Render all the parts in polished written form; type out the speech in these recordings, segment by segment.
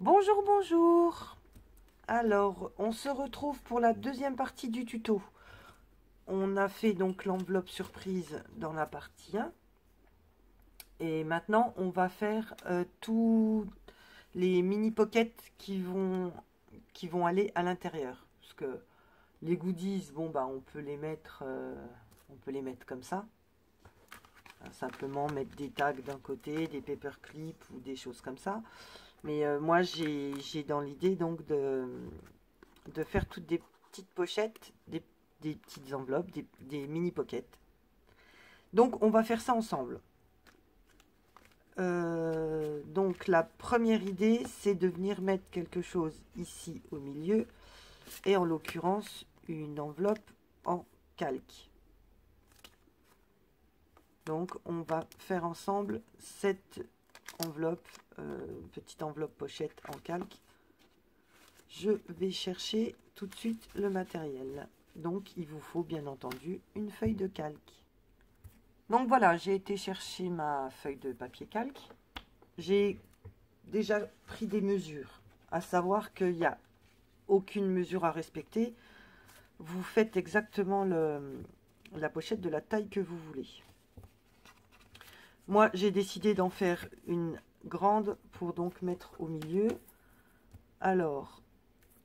Bonjour, bonjour. Alors, on se retrouve pour la deuxième partie du tuto. On a fait donc l'enveloppe surprise dans la partie 1. Et maintenant, on va faire tous les mini pockets qui vont aller à l'intérieur. Parce que les goodies, bon bah on peut les mettre comme ça. Simplement mettre des tags d'un côté, des paperclips ou des choses comme ça. Mais moi, j'ai dans l'idée donc de faire toutes des petites pochettes, des petites enveloppes, des mini pockets. Donc, on va faire ça ensemble. Donc, la première idée, c'est de venir mettre quelque chose ici au milieu. Et en l'occurrence, une enveloppe en calque. Donc, on va faire ensemble cette enveloppe, petite enveloppe pochette en calque. Je vais chercher tout de suite le matériel. Donc, il vous faut bien entendu une feuille de calque. Donc voilà, j'ai été chercher ma feuille de papier calque. J'ai déjà pris des mesures, à savoir qu'il n'y a aucune mesure à respecter. Vous faites exactement la pochette de la taille que vous voulez. Moi, j'ai décidé d'en faire une grande pour donc mettre au milieu. Alors,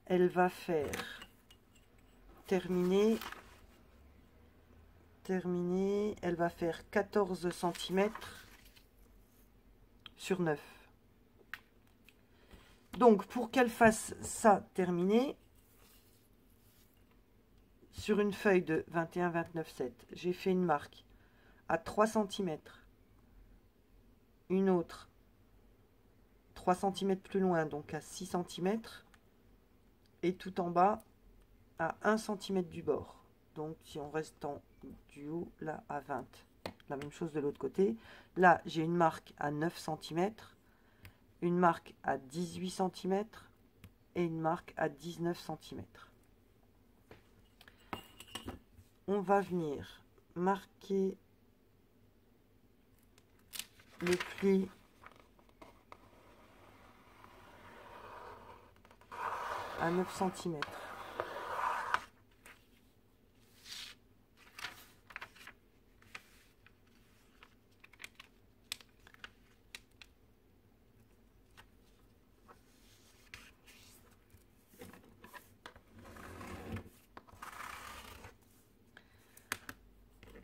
elle va faire terminer, elle va faire 14 cm sur 9. Donc, pour qu'elle fasse ça terminé, sur une feuille de 21-29-7, j'ai fait une marque à 3 cm, une autre 3 cm plus loin, donc à 6 cm, et tout en bas à 1 cm du bord. Donc, si on reste en du haut, là, à 20. La même chose de l'autre côté. Là, j'ai une marque à 9 cm, une marque à 18 cm et une marque à 19 cm. On va venir marquer le pli à 9 cm.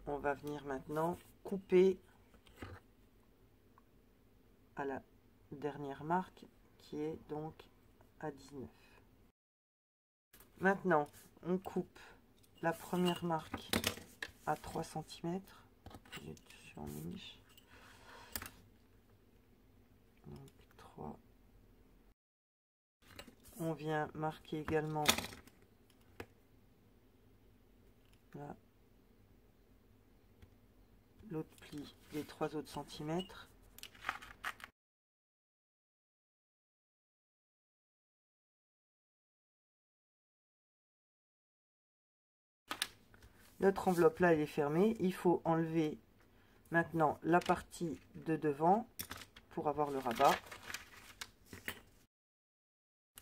On va venir maintenant couper à la dernière marque qui est donc à 19. Maintenant, on coupe la première marque à 3 cm. Je suis en niche. Donc 3. On vient marquer également là l'autre pli des 3 autres centimètres. Notre enveloppe là, elle est fermée. Il faut enlever maintenant la partie de devant pour avoir le rabat.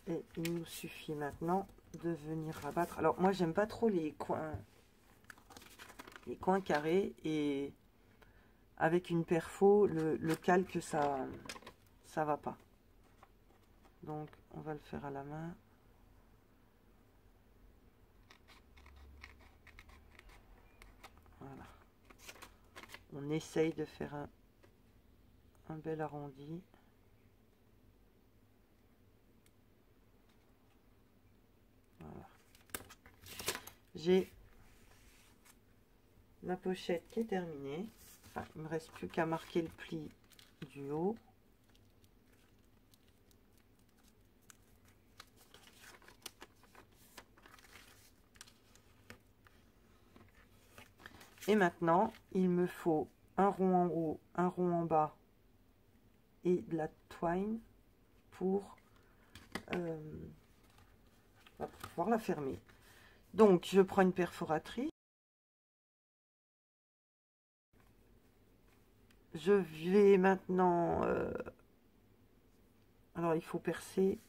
Et il nous suffit maintenant de venir rabattre. Alors moi, j'aime pas trop les coins carrés, et avec une perfo, le calque, ça va pas. Donc on va le faire à la main. Voilà. On essaye de faire un bel arrondi. Voilà. J'ai la pochette qui est terminée. Enfin, il me reste plus qu'à marquer le pli du haut. Et maintenant, il me faut un rond en haut, un rond en bas et de la twine pour pouvoir la fermer. Donc, je prends une perforatrice. Je vais maintenant... alors, il faut percer.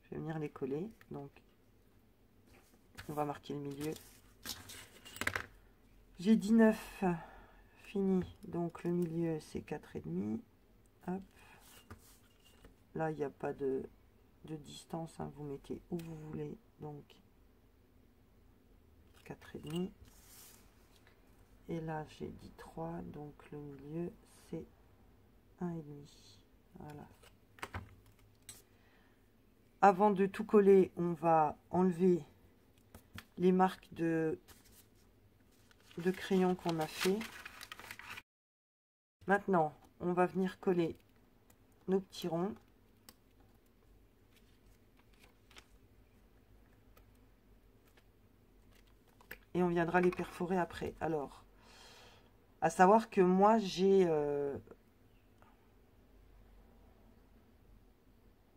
Je vais venir les coller. Donc, on va marquer le milieu. J'ai 19 fini. Donc, le milieu, c'est 4,5. Hop. Là, il n'y a pas de distance. Hein. Vous mettez où vous voulez. Donc, 4,5. Et là, j'ai dit 3. Donc, le milieu, c'est 1,5. Voilà. Avant de tout coller, on va enlever les marques de crayon qu'on a fait. Maintenant, on va venir coller nos petits ronds. Et on viendra les perforer après. Alors, à savoir que moi, j'ai...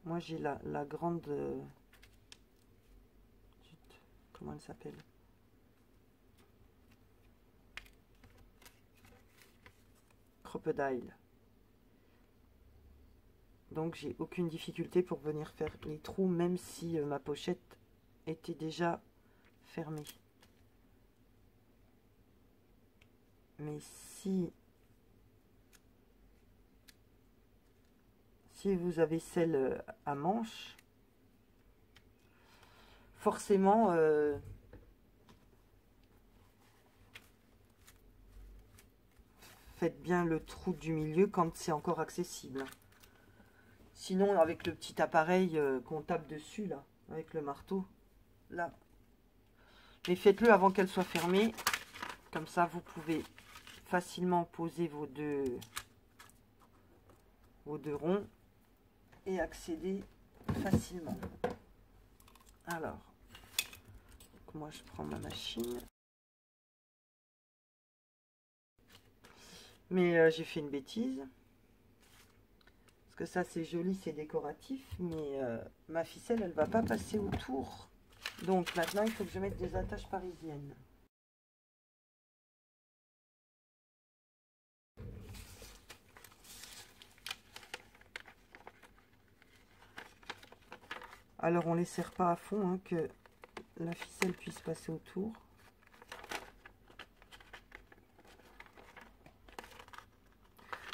moi, j'ai la grande... comment elle s'appelle? Crocodile. Donc, j'ai aucune difficulté pour venir faire les trous, même si ma pochette était déjà fermée. Mais si vous avez celle à manche, forcément, faites bien le trou du milieu quand c'est encore accessible. Sinon, avec le petit appareil qu'on tape dessus, là, avec le marteau, là. Mais faites-le avant qu'elle soit fermée. Comme ça, vous pouvez facilement poser vos deux ronds et accéder facilement. Alors, moi je prends ma machine. Mais j'ai fait une bêtise. Parce que ça c'est joli, c'est décoratif. Mais ma ficelle, elle va pas passer autour. Donc maintenant, il faut que je mette des attaches parisiennes. Alors on les serre pas à fond, hein, que la ficelle puisse passer autour.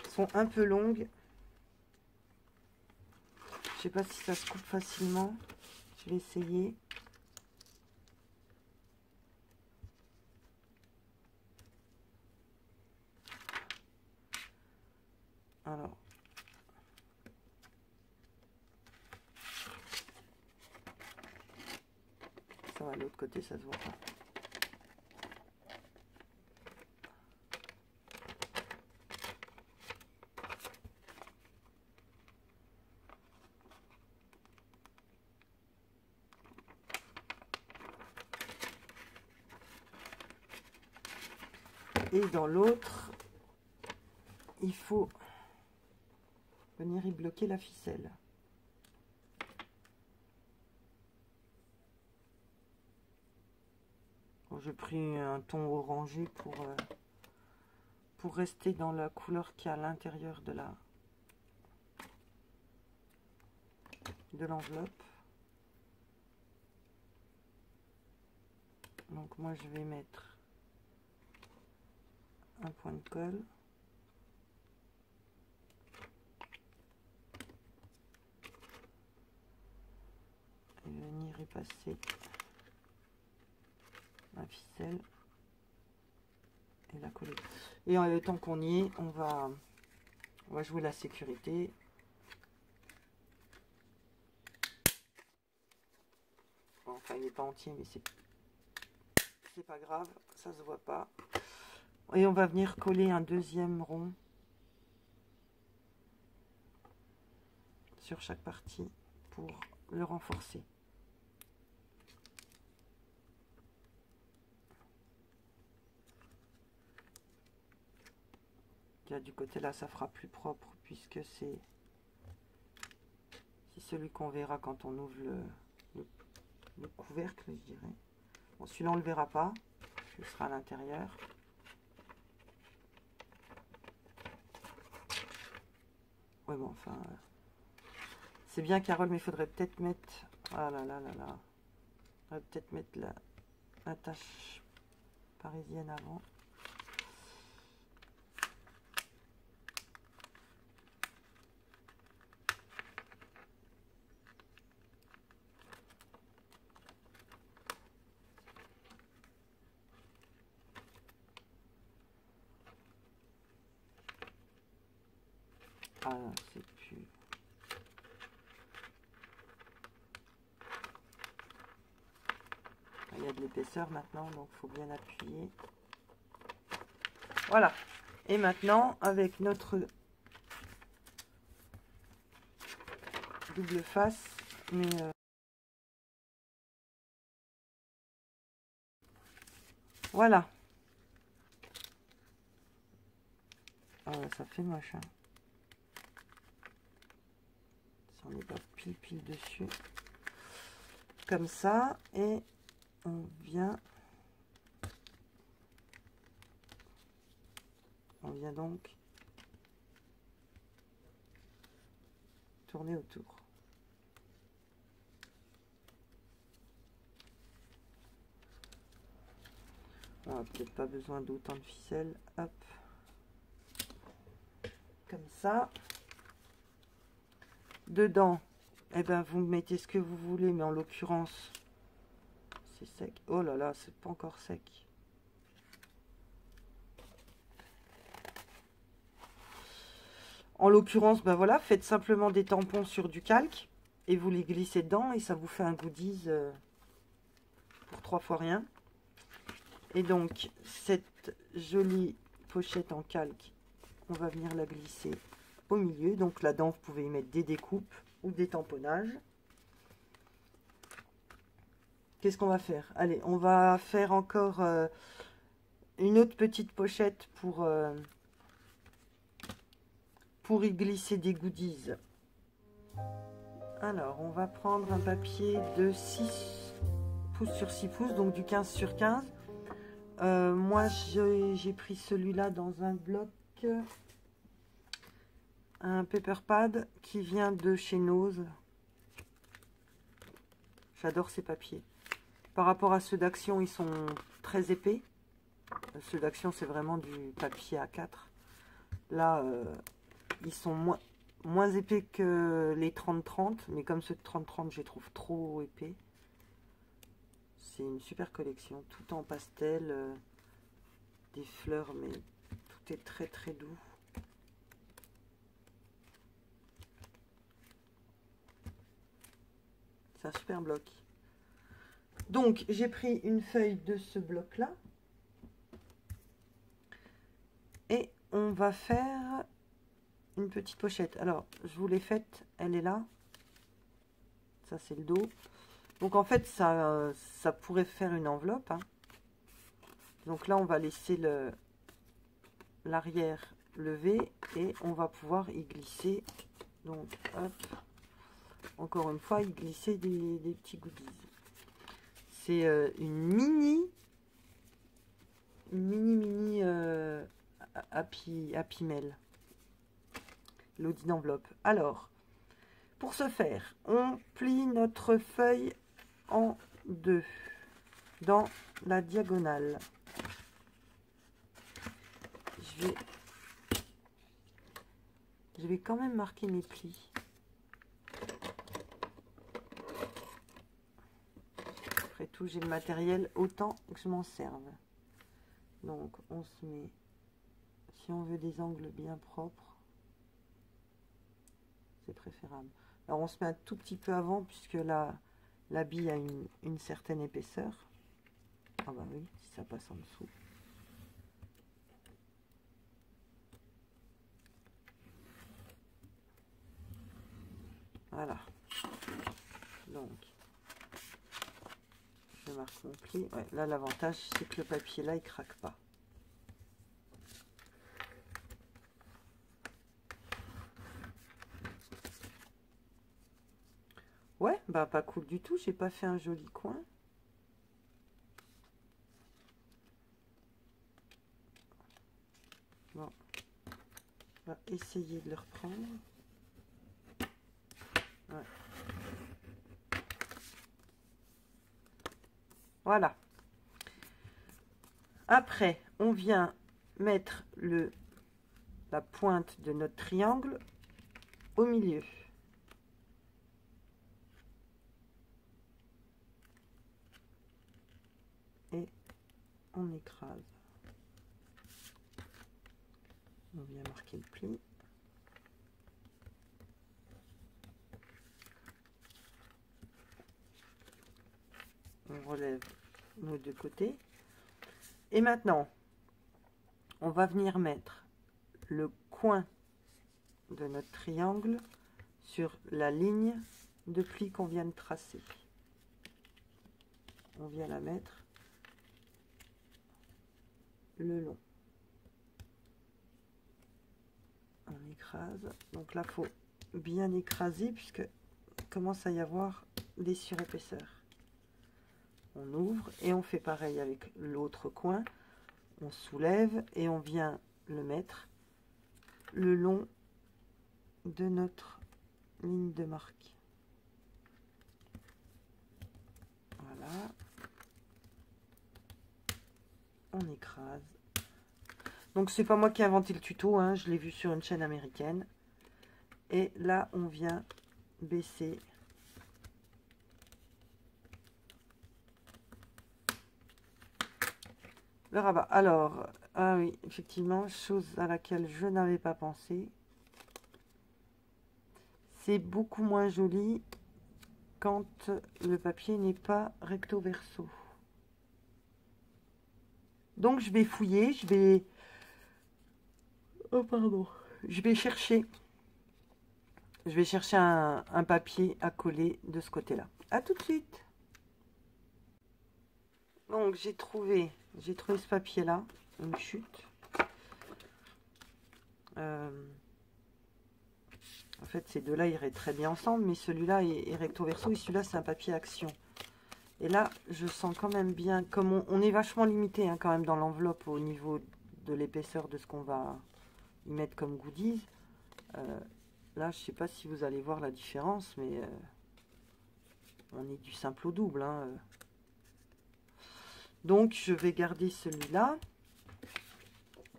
Elles sont un peu longues. Je sais pas si ça se coupe facilement. Je vais essayer. Alors. Ça va, de l'autre côté, ça se voit pas. Et dans l'autre, il faut venir y bloquer la ficelle. Bon, j'ai pris un ton orangé pour rester dans la couleur qu'il y a à l'intérieur de l'enveloppe. Donc moi je vais mettre un point de colle. Et venir y passer ma ficelle et la coller. Et en temps qu'on y est, on va jouer la sécurité. Bon, enfin il n'est pas entier, mais c'est pas grave, ça se voit pas. Et on va venir coller un deuxième rond sur chaque partie pour le renforcer. Là, du côté là, ça fera plus propre puisque c'est celui qu'on verra quand on ouvre le couvercle, je dirais. Bon, celui-là, on ne le verra pas. Il sera à l'intérieur. Ouais, bon, enfin... c'est bien, Carole, mais il faudrait peut-être mettre... Ah là là là là. Il faudrait peut-être mettre la tache parisienne avant. Ah non, c'est plus... Il y a de l'épaisseur maintenant, donc il faut bien appuyer. Voilà. Et maintenant, avec notre double face, mais... voilà. Ah, ça fait moche, hein. Si on n'est pas pile dessus. Comme ça. Et on vient... On vient donc tourner autour. On n'a peut-être pas besoin d'autant de ficelle. Hop. Comme ça. Dedans, eh ben, vous mettez ce que vous voulez, mais en l'occurrence, c'est sec. Oh là là, c'est pas encore sec. En l'occurrence, ben voilà, faites simplement des tampons sur du calque et vous les glissez dedans et ça vous fait un goodies pour 3 fois rien. Et donc, cette jolie pochette en calque, on va venir la glisser au milieu. Donc là-dedans, vous pouvez y mettre des découpes ou des tamponnages. Qu'est-ce qu'on va faire? Allez, on va faire encore une autre petite pochette pour y glisser des goodies. Alors, on va prendre un papier de 6 pouces sur 6 pouces, donc du 15 sur 15. Moi, j'ai pris celui-là dans un bloc, un paper pad qui vient de chez Nose. J'adore ces papiers. Par rapport à ceux d'Action, ils sont très épais. Ceux d'Action, c'est vraiment du papier A4. Là, ils sont moins épais que les 30-30, mais comme ceux de 30-30, je les trouve trop épais. C'est une super collection, tout en pastel, des fleurs, mais tout est très très doux. C'est un super bloc. Donc, j'ai pris une feuille de ce bloc-là. Et on va faire une petite pochette. Alors, je vous l'ai faite, elle est là. Ça, c'est le dos. Donc, en fait, ça pourrait faire une enveloppe, hein. Donc là, on va laisser l'arrière levé et on va pouvoir y glisser. Donc, hop. Encore une fois, y glisser des petits goodies. C'est une mini Happy Mail. L'audit d'enveloppe. Alors, pour ce faire, on plie notre feuille en deux dans la diagonale. Je vais quand même marquer mes plis. Après tout, j'ai le matériel, autant que je m'en serve. Donc, on se met, si on veut des angles bien propres, c'est préférable. Alors, on se met un tout petit peu avant, puisque la bille a une certaine épaisseur. Ah bah oui, si ça passe en dessous. Voilà. Donc, je marque mon pli. Ouais, là, l'avantage, c'est que le papier, là, il craque pas. Ouais, bah pas cool du tout. J'ai pas fait un joli coin. Bon, on va essayer de le reprendre. Ouais. Voilà. Après, on vient mettre la pointe de notre triangle au milieu. Et on écrase. On vient marquer le pli. On relève nos deux côtés. Et maintenant, on va venir mettre le coin de notre triangle sur la ligne de pli qu'on vient de tracer. On vient la mettre le long. On écrase. Donc là, il faut bien écraser puisque commence à y avoir des surépaisseurs. On ouvre et on fait pareil avec l'autre coin. On soulève et on vient le mettre le long de notre ligne de marque. Voilà. On écrase. Donc c'est pas moi qui ai inventé le tuto, hein, je l'ai vu sur une chaîne américaine. Et là on vient baisser le rabat. Alors, ah oui, effectivement, chose à laquelle je n'avais pas pensé. C'est beaucoup moins joli quand le papier n'est pas recto verso. Donc je vais fouiller, je vais... Oh pardon. Je vais chercher un papier à coller de ce côté-là. À tout de suite. Donc j'ai trouvé ce papier-là, une chute. En fait, ces deux-là iraient très bien ensemble, mais celui-là est recto verso et celui-là c'est un papier action. Et là, je sens quand même bien, comme on est vachement limité hein, quand même dans l'enveloppe au niveau de l'épaisseur de ce qu'on va y mettre comme goodies. Là, je sais pas si vous allez voir la différence, mais on est du simple au double. Hein. Donc, je vais garder celui-là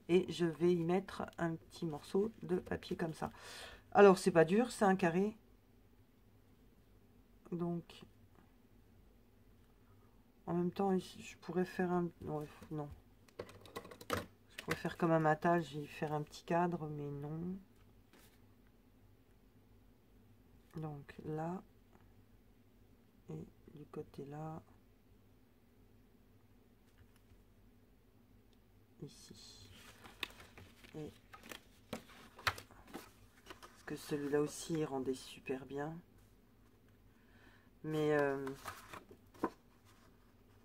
et je vais y mettre un petit morceau de papier comme ça. Alors, c'est pas dur, c'est un carré. Donc, en même temps, je pourrais faire un... Non, non. Je pourrais faire comme un matage et faire un petit cadre, mais non. Donc là, et du côté là, ici. Et parce que celui-là aussi il rendait super bien. Mais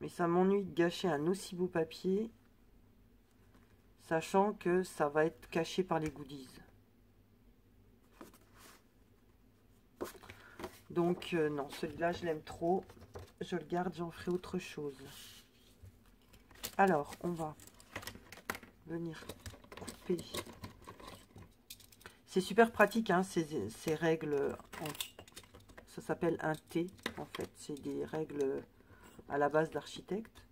ça m'ennuie de gâcher un aussi beau papier, sachant que ça va être caché par les goodies. Donc non, celui-là je l'aime trop. Je le garde, j'en ferai autre chose. Alors, on va venir couper. C'est super pratique, hein, ces règles. Ça s'appelle un T, en fait. C'est des règles à la base d'architecte.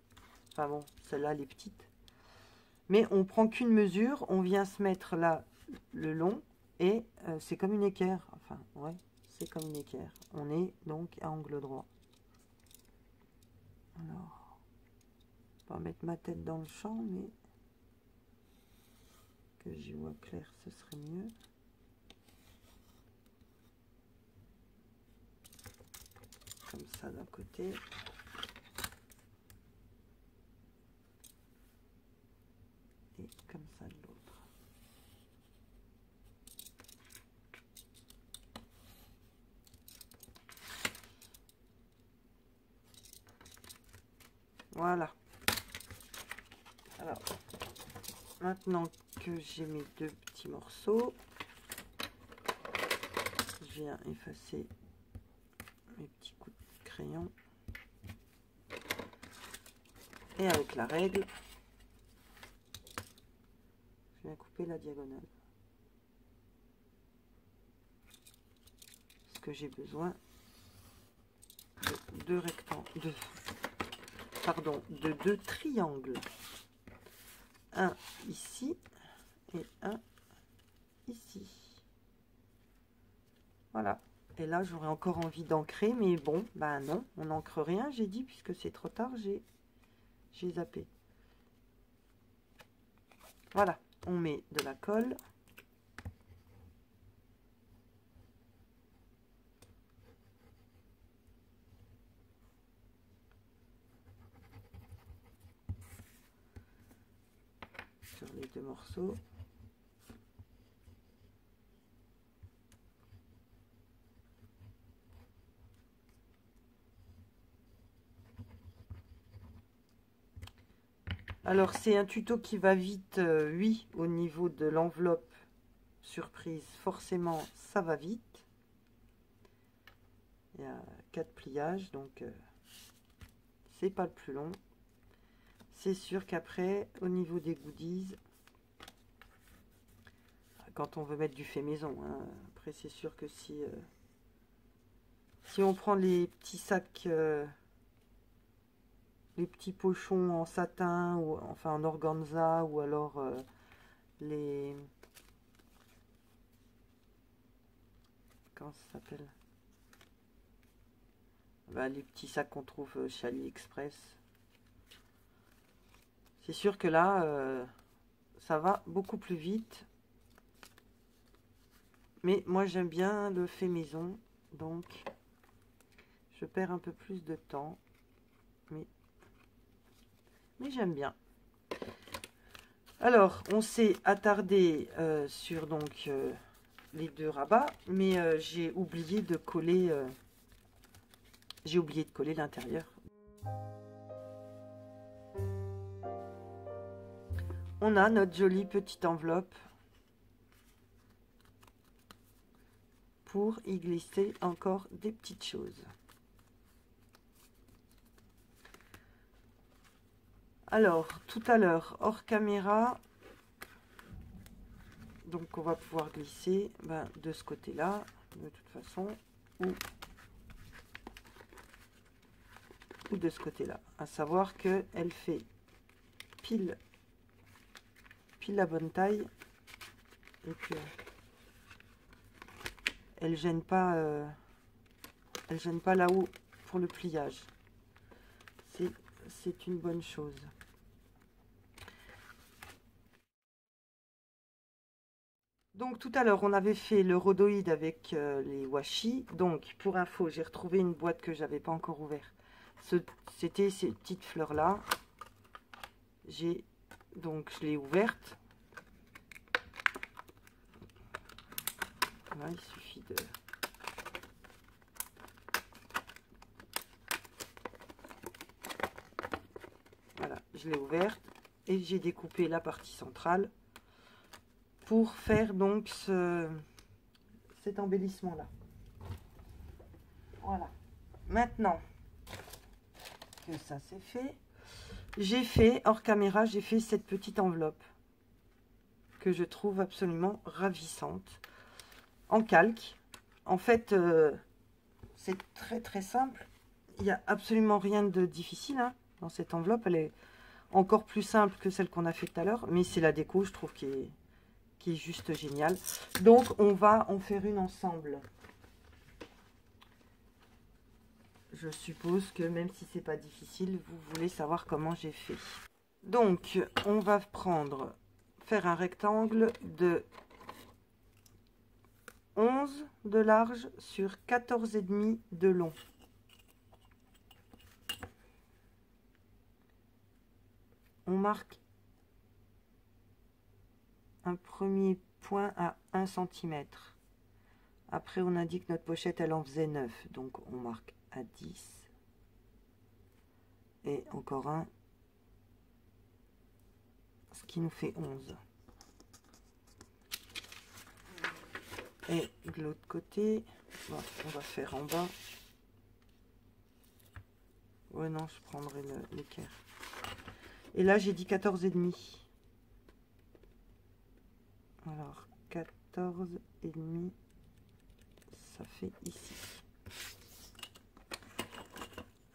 Enfin bon, celle-là, elle est petite. Mais on prend qu'une mesure. On vient se mettre là, le long. Et c'est comme une équerre. Enfin, ouais, c'est comme une équerre. On est donc à angle droit. Alors, on va mettre ma tête dans le champ, mais que j'y vois clair, ce serait mieux. Comme ça d'un côté. Et comme ça de l'autre. Voilà. Alors, maintenant que j'ai mes deux petits morceaux, je viens effacer mes petits coups de crayon. Et avec la règle, je viens couper couper la diagonale. Parce que j'ai besoin de deux rectangles, de deux triangles. Un ici et un ici. Voilà. Et là, j'aurais encore envie d'ancrer, mais bon, ben non, on n'ancre rien, j'ai dit, puisque c'est trop tard, j'ai zappé. Voilà, on met de la colle. Sur les deux morceaux. Alors, c'est un tuto qui va vite, oui, au niveau de l'enveloppe surprise, forcément, ça va vite. Il y a 4 pliages, donc c'est pas le plus long. C'est sûr qu'après, au niveau des goodies, quand on veut mettre du fait maison, hein, après c'est sûr que si on prend les petits sacs, les petits pochons en satin, ou enfin en organza, ou alors les... Comment ça s'appelle? Bah, les petits sacs qu'on trouve chez AliExpress. C'est sûr que là, ça va beaucoup plus vite. Mais moi, j'aime bien le fait maison. Donc, je perds un peu plus de temps. Mais j'aime bien. Alors, on s'est attardé sur donc les deux rabats. Mais j'ai oublié de coller... l'intérieur. On a notre jolie petite enveloppe pour y glisser encore des petites choses. Alors, tout à l'heure, hors caméra, donc on va pouvoir glisser de ce côté-là, de toute façon, ou de ce côté-là. À savoir que elle fait pile la bonne taille et que elle gêne pas là-haut pour le pliage. C'est une bonne chose. Donc tout à l'heure on avait fait le rhodoïde avec les washi. Donc pour info, j'ai retrouvé une boîte que j'avais pas encore ouverte. C'était ces petites fleurs là. Je l'ai ouverte. Là, il suffit de... Voilà, je l'ai ouverte et j'ai découpé la partie centrale pour faire donc cet embellissement là. Voilà. Maintenant que ça c'est fait, j'ai fait hors caméra, j'ai fait cette petite enveloppe que je trouve absolument ravissante en calque. En fait, c'est très simple. Il n'y a absolument rien de difficile hein, dans cette enveloppe. Elle est encore plus simple que celle qu'on a fait tout à l'heure, mais c'est la déco, je trouve, qui est juste géniale. Donc, on va en faire une ensemble. Je suppose que même si c'est pas difficile, vous voulez savoir comment j'ai fait. Donc, on va faire un rectangle de 11 de large sur 14,5 de long. On marque un premier point à 1 cm. Après, on a dit que notre pochette, elle en faisait 9. Donc, on marque à 10. Et encore un. Ce qui nous fait 11. Et de l'autre côté, bon, on va faire en bas. Ouais, non, je prendrai l'équerre. Et là, j'ai dit 14,5. Alors 14 et demi, ça fait ici.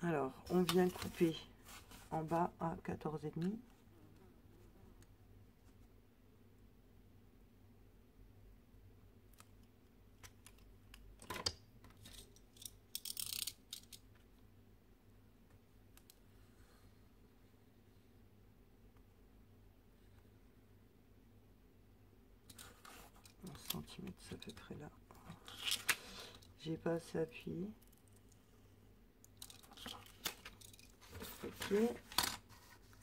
Alors on vient couper en bas à 14 et demi. Centimètres, c'est à peu près là. J'ai pas assez appuyé. Ok.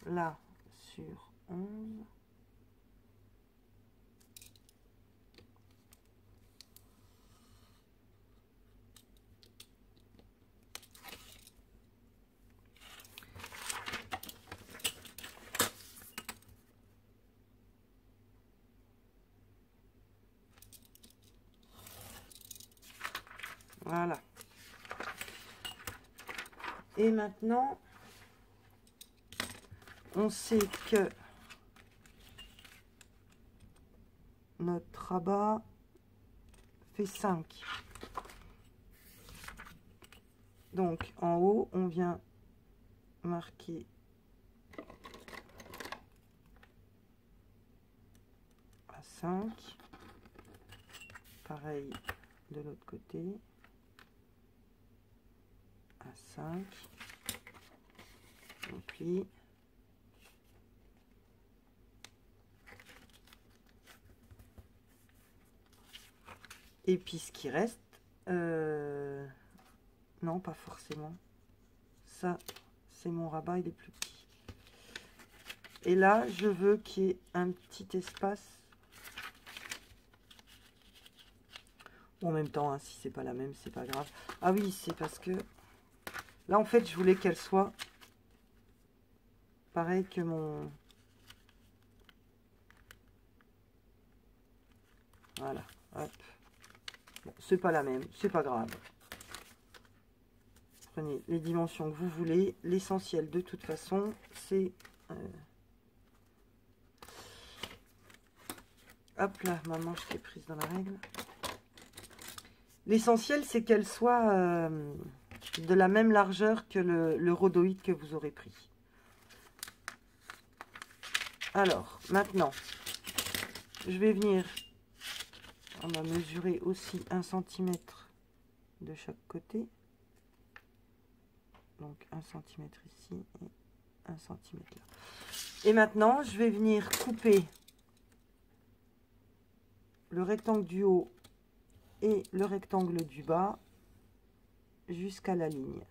Là, sur 11. Voilà. Et maintenant, on sait que notre rabat fait 5. Donc, en haut, on vient marquer à 5. Pareil de l'autre côté. À 5. On plie. Et puis ce qui reste, non pas forcément, ça c'est mon rabat, il est plus petit. Et là je veux qu'il y ait un petit espace, en même temps hein, si c'est pas la même c'est pas grave. Ah oui, c'est parce que là en fait je voulais qu'elle soit pareil que mon, voilà, hop. Bon, c'est pas la même, c'est pas grave. Prenez les dimensions que vous voulez. L'essentiel de toute façon, c'est... hop là, ma manche qui est prise dans la règle. L'essentiel, c'est qu'elle soit de la même largeur que le rhodoïde que vous aurez pris. Alors, maintenant, je vais venir... On va mesurer aussi 1 cm de chaque côté. Donc 1 cm ici et 1 cm là. Et maintenant, je vais venir couper le rectangle du haut et le rectangle du bas jusqu'à la ligne.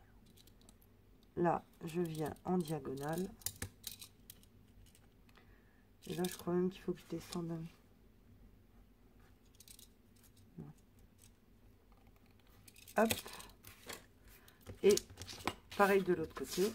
Là, je viens en diagonale. Et là, je crois même qu'il faut que je descende. Hop. Et pareil de l'autre côté.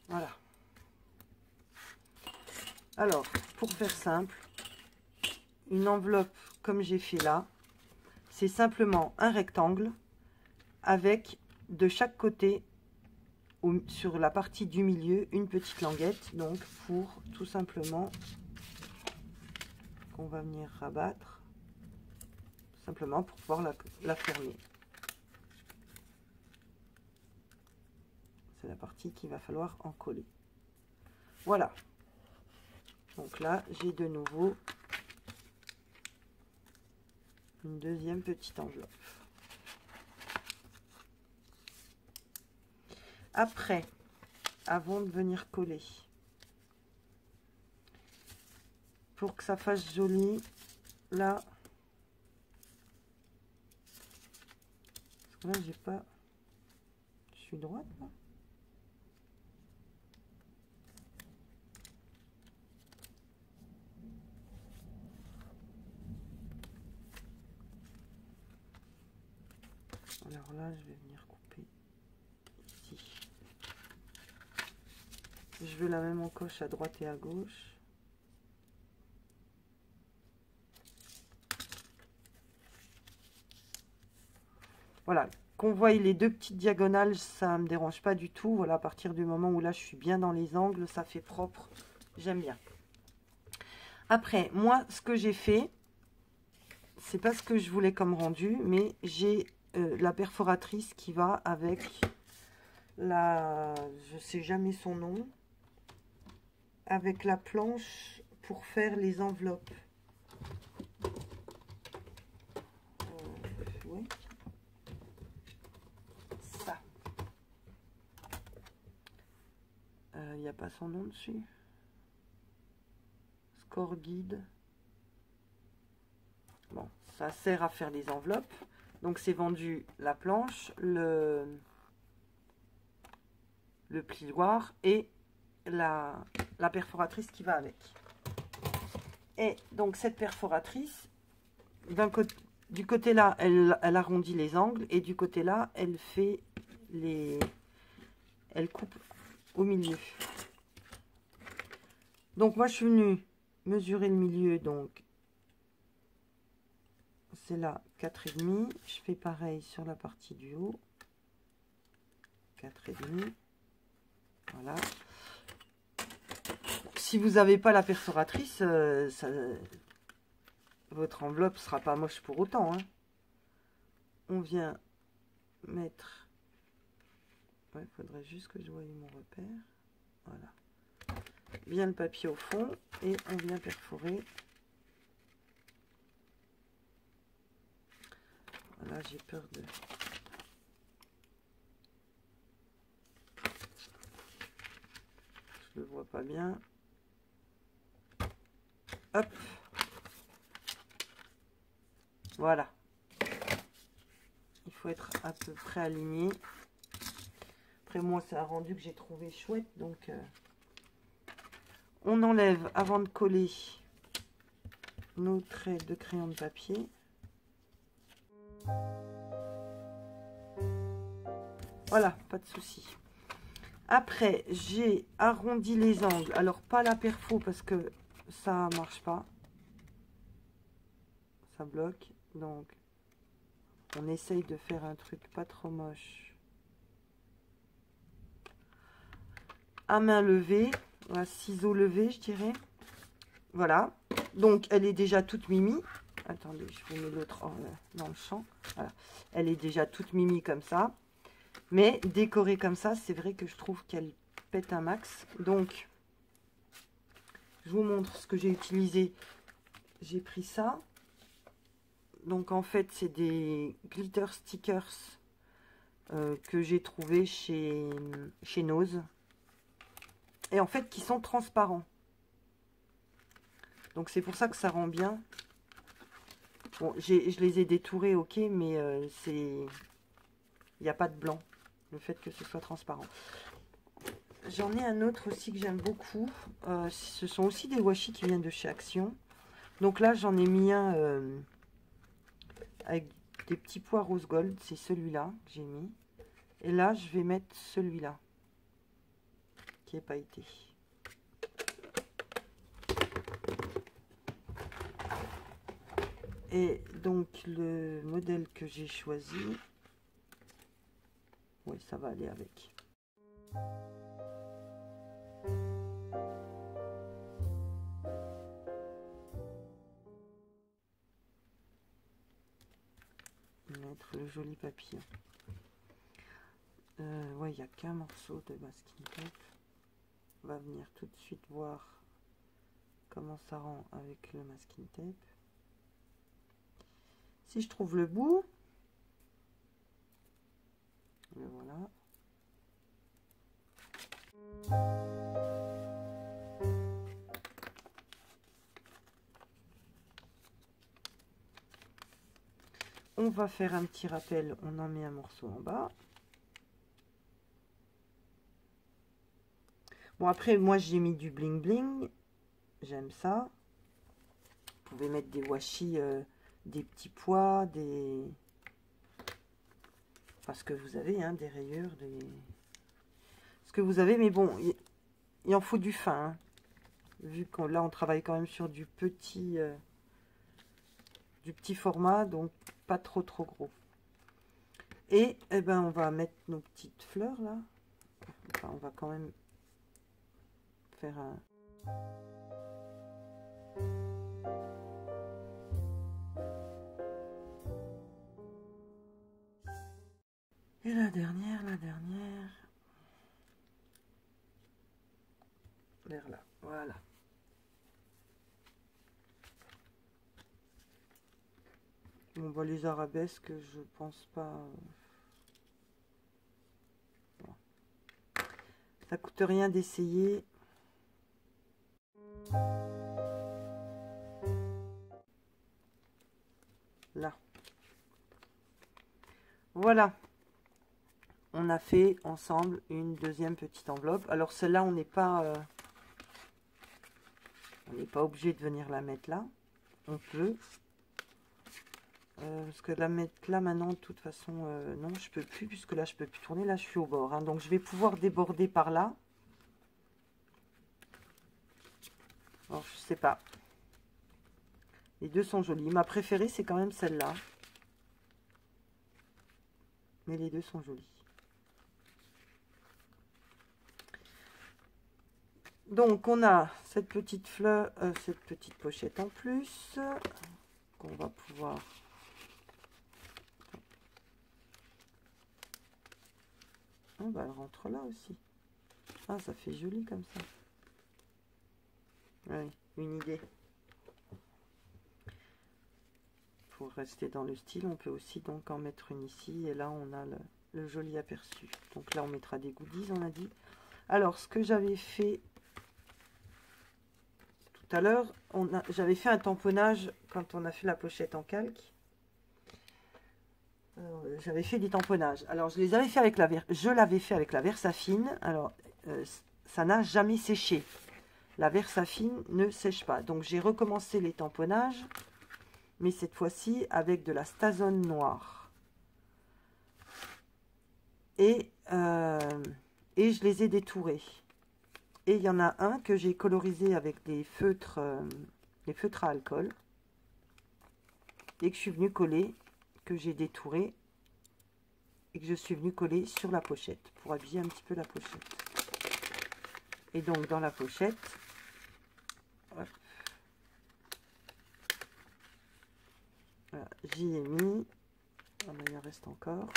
Voilà. Alors, pour faire simple, une enveloppe comme j'ai fait là, c'est simplement un rectangle avec de chaque côté, sur la partie du milieu, une petite languette. Donc, pour tout simplement qu'on va venir rabattre, simplement pour pouvoir la fermer. C'est la partie qu'il va falloir en coller. Voilà. Donc là, j'ai de nouveau une deuxième petite enveloppe. Après, avant de venir coller, pour que ça fasse joli, là, parce que là, j'ai pas, je suis droite là. Alors là, je vais venir couper ici. Je veux la même encoche à droite et à gauche. Voilà, qu'on voie les deux petites diagonales, ça me dérange pas du tout. Voilà, à partir du moment où là, je suis bien dans les angles, ça fait propre. J'aime bien. Après, moi, ce que j'ai fait, c'est pas ce que je voulais comme rendu, mais j'ai la perforatrice qui va avec la... Je sais jamais son nom. Avec la planche pour faire les enveloppes. Ouais. Ça. Il n'y a pas son nom dessus. Score guide. Bon, ça sert à faire des enveloppes. Donc c'est vendu la planche, le plioir et la perforatrice qui va avec. Et donc cette perforatrice, du côté là, elle arrondit les angles, et du côté là, elle fait elle coupe au milieu. Donc moi je suis venue mesurer le milieu, donc c'est là 4,5. Je fais pareil sur la partie du haut, 4,5. Voilà. Si vous n'avez pas la perforatrice, votre enveloppe sera pas moche pour autant, hein. On vient mettre... Il faudrait juste que je voie mon repère. Voilà. Bien le papier au fond et on vient perforer. Voilà, j'ai peur de... Je le vois pas bien. Hop. Voilà. Il faut être à peu près aligné. Après moi, c'est un rendu que j'ai trouvé chouette, donc on enlève avant de coller nos traits de crayon de papier. Voilà, pas de souci. Après, j'ai arrondi les angles. Alors, pas la perfo parce que ça marche pas. Ça bloque. Donc, on essaye de faire un truc pas trop moche. À main levée, à ciseaux levés, je dirais. Voilà. Donc, elle est déjà toute mimi. Attendez, je vous mets l'autre dans le champ. Voilà. Elle est déjà toute mimi comme ça. Mais décorée comme ça, c'est vrai que je trouve qu'elle pète un max. Donc, je vous montre ce que j'ai utilisé. J'ai pris ça. Donc, en fait, c'est des glitter stickers que j'ai trouvé chez Nose. Et en fait, qui sont transparents. Donc, c'est pour ça que ça rend bien. Bon, je les ai détourés, ok, mais il n'y a pas de blanc. Le fait que ce soit transparent. J'en ai un autre aussi que j'aime beaucoup. Ce sont aussi des washi qui viennent de chez Action. Donc là, j'en ai mis un avec des petits pois rose gold. C'est celui-là que j'ai mis. Et là, je vais mettre celui-là qui est pailleté. Et donc, le modèle que j'ai choisi, oui, ça va aller avec. Mettre le joli papillon. Ouais, il n'y a qu'un morceau de masking tape. On va venir tout de suite voir comment ça rend avec le masking tape. Si je trouve le bout, le voilà. On va faire un petit rappel, on en met un morceau en bas. Bon, après, moi, j'ai mis du bling bling. J'aime ça. Vous pouvez mettre des washi, des petits pois, des... Enfin, ce que vous avez, hein, des rayures, des... Ce que vous avez, mais bon, il en faut du fin. Hein. Vu que là, on travaille quand même sur du petit format, donc pas trop gros. Et eh ben, on va mettre nos petites fleurs là. Enfin, on va quand même faire un... Et la dernière, vers là, voilà. Bon, bah, les arabesques, je pense pas... Bon. Ça coûte rien d'essayer. Là. Voilà. On a fait ensemble une deuxième petite enveloppe. Alors celle-là, on n'est pas obligé de venir la mettre là. On peut. Parce que la mettre là maintenant, de toute façon, non, je peux plus, puisque là, je peux plus tourner. Là, je suis au bord. Hein, donc, je vais pouvoir déborder par là. Alors, je sais pas. Les deux sont jolies. Ma préférée, c'est quand même celle-là. Mais les deux sont jolies. Donc, on a cette petite fleur, cette petite pochette en plus, qu'on va pouvoir... Ah, bah, elle rentre là aussi. Ah, ça fait joli comme ça. Oui, une idée. Pour rester dans le style, on peut aussi donc en mettre une ici. Et là, on a le joli aperçu. Donc là, on mettra des goodies, on a dit. Alors, ce que j'avais fait tout à l'heure, j'avais fait un tamponnage quand on a fait la pochette en calque. J'avais fait des tamponnages. Alors, je l'avais fait avec la Versafine. Alors, ça n'a jamais séché. La Versafine ne sèche pas. Donc, j'ai recommencé les tamponnages, mais cette fois-ci avec de la Stazone noire. Et je les ai détourés. Et il y en a un que j'ai colorisé avec des feutres à alcool. Et que je suis venue coller, que j'ai détouré. Et que je suis venue coller sur la pochette, pour habiller un petit peu la pochette. Et donc, dans la pochette, voilà, j'y ai mis, oh, il en reste encore.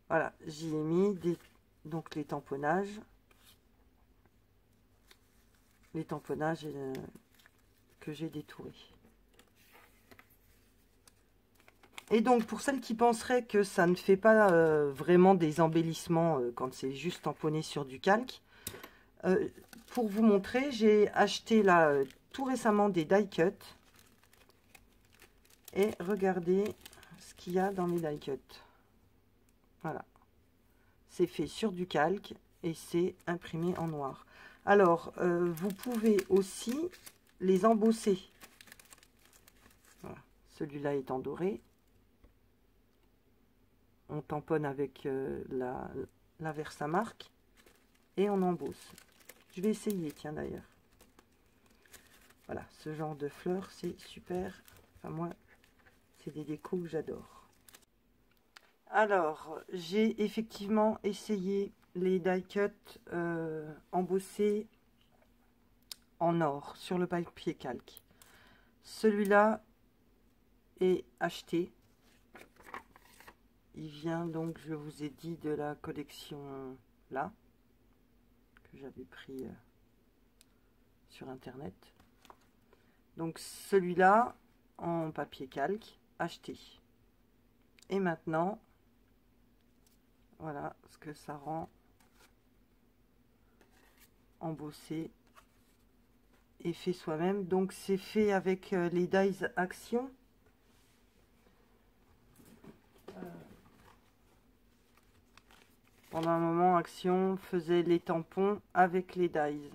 Voilà, j'y ai mis donc les tamponnages que j'ai détourés. Et donc, pour celles qui penseraient que ça ne fait pas vraiment des embellissements quand c'est juste tamponné sur du calque, pour vous montrer, j'ai acheté là tout récemment des die cuts. Et regardez ce qu'il y a dans mes die cuts. Voilà. C'est fait sur du calque et c'est imprimé en noir. Alors, vous pouvez aussi les embosser. Voilà. Celui-là est en doré. On tamponne avec la Versamark et on embosse. Je vais essayer, tiens d'ailleurs. Voilà, ce genre de fleurs, c'est super. Enfin, moi, c'est des décos que j'adore. Alors, j'ai effectivement essayé les die cut embossés en or sur le papier calque. Celui-là est acheté. Il vient donc, je vous ai dit, de la collection là, que j'avais pris sur internet. Donc celui-là, en papier calque, acheté. Et maintenant, voilà ce que ça rend embossé et fait soi-même. Donc c'est fait avec les dies Action. Pendant un moment, Action faisait les tampons avec les dies.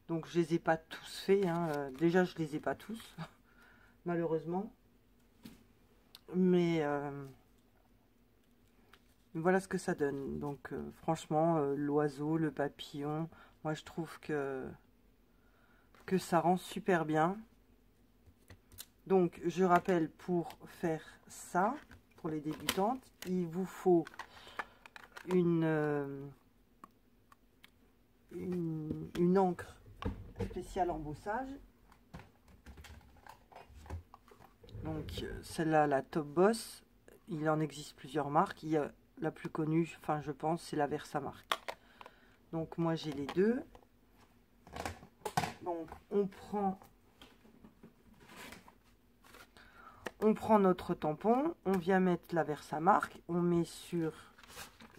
Donc je les ai pas tous faits. Hein. Déjà, je les ai pas tous, malheureusement. Mais voilà ce que ça donne. Donc franchement, l'oiseau, le papillon, moi je trouve que ça rend super bien. Donc, je rappelle, pour faire ça, pour les débutantes, il vous faut une encre spéciale embossage. Donc, celle-là, la Top Boss, il en existe plusieurs marques. Il y a la plus connue, enfin, je pense, c'est la Versamark. Donc, moi, j'ai les deux. Donc, on prend notre tampon, on vient mettre la Versamark, on met sur